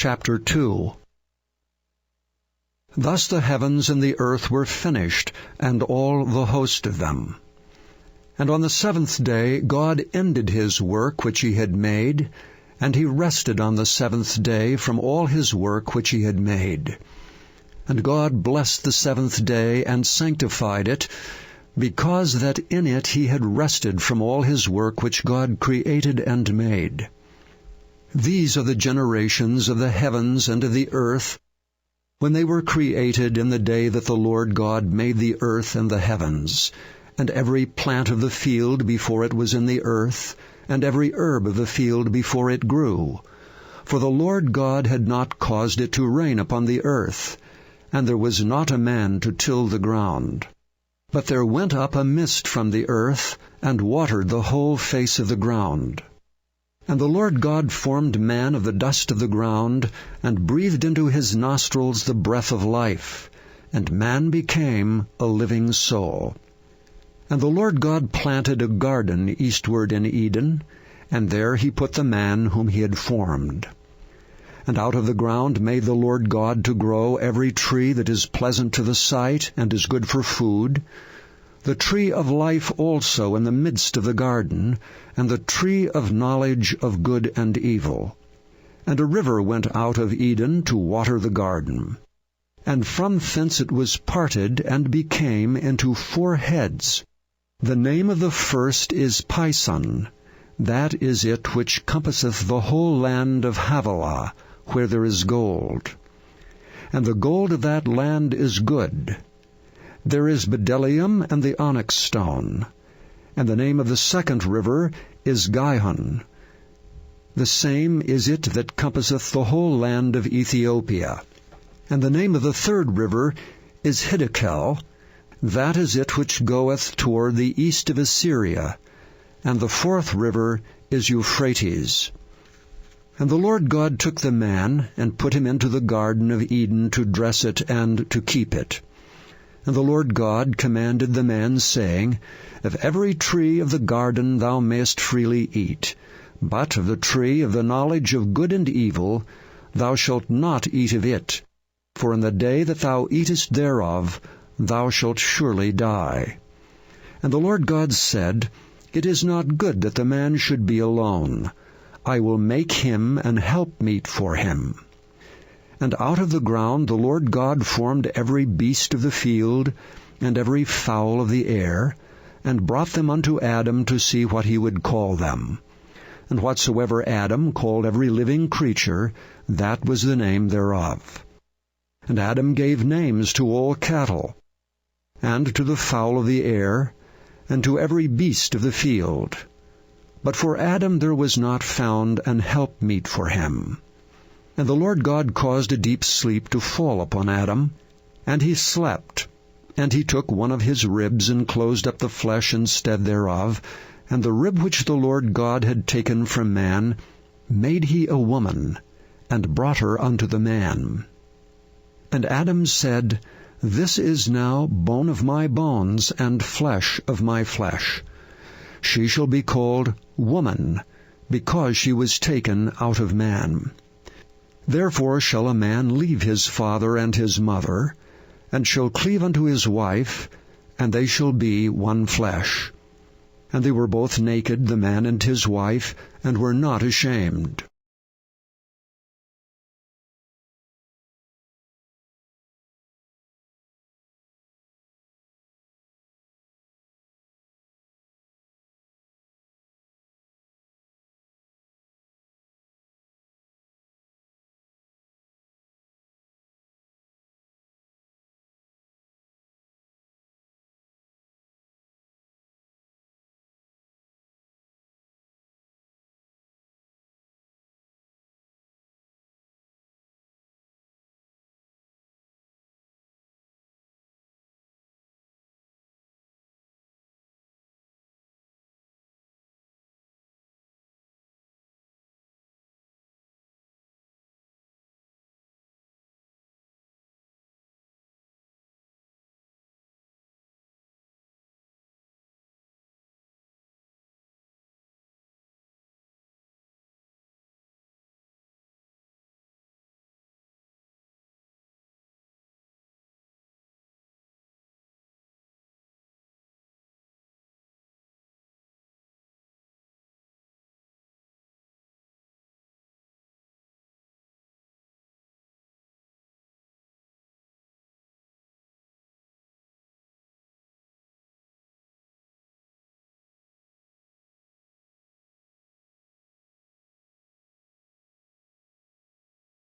Chapter 2. Thus the heavens and the earth were finished, and all the host of them. And on the seventh day God ended his work which he had made, and he rested on the seventh day from all his work which he had made. And God blessed the seventh day, and sanctified it, because that in it he had rested from all his work which God created and made. These are the generations of the heavens and of the earth, when they were created in the day that the Lord God made the earth and the heavens, and every plant of the field before it was in the earth, and every herb of the field before it grew. For the Lord God had not caused it to rain upon the earth, and there was not a man to till the ground. But there went up a mist from the earth, and watered the whole face of the ground. And the Lord God formed man of the dust of the ground, and breathed into his nostrils the breath of life, and man became a living soul. And the Lord God planted a garden eastward in Eden, and there he put the man whom he had formed. And out of the ground made the Lord God to grow every tree that is pleasant to the sight, and is good for food, the tree of life also in the midst of the garden, and the tree of knowledge of good and evil. And a river went out of Eden to water the garden. And from thence it was parted, and became into 4 heads. The name of the first is Pison. That is it which compasseth the whole land of Havilah, where there is gold. And the gold of that land is good. There is bdellium and the onyx stone. And the name of the second river is Gihon. The same is it that compasseth the whole land of Ethiopia. And the name of the third river is Hiddekel. That is it which goeth toward the east of Assyria. And the fourth river is Euphrates. And the Lord God took the man, and put him into the garden of Eden to dress it and to keep it. And the Lord God commanded the man, saying, Of every tree of the garden thou mayest freely eat, but of the tree of the knowledge of good and evil thou shalt not eat of it, for in the day that thou eatest thereof thou shalt surely die. And the Lord God said, It is not good that the man should be alone. I will make him an helpmeet for him. And out of the ground the Lord God formed every beast of the field, and every fowl of the air, and brought them unto Adam to see what he would call them. And whatsoever Adam called every living creature, that was the name thereof. And Adam gave names to all cattle, and to the fowl of the air, and to every beast of the field. But for Adam there was not found an helpmeet for him. And the Lord God caused a deep sleep to fall upon Adam, and he slept. And he took one of his ribs, and closed up the flesh instead thereof, and the rib which the Lord God had taken from man made he a woman, and brought her unto the man. And Adam said, This is now bone of my bones, and flesh of my flesh. She shall be called woman, because she was taken out of man. Therefore shall a man leave his father and his mother, and shall cleave unto his wife, and they shall be one flesh. And they were both naked, the man and his wife, and were not ashamed.